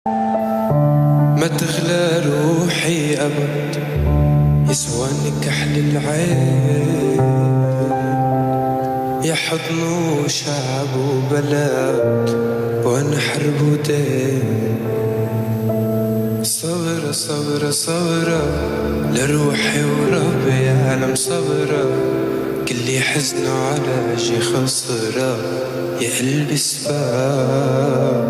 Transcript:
ما تغلى روحي أبد يسواني كحل العين، يا حضن وشعب وبلد وانا حرب ودين. صبرة صبرة صبرة لروحي وربي أنا مصبرة، كل حزن على شي خسرة يا قلبي سباب.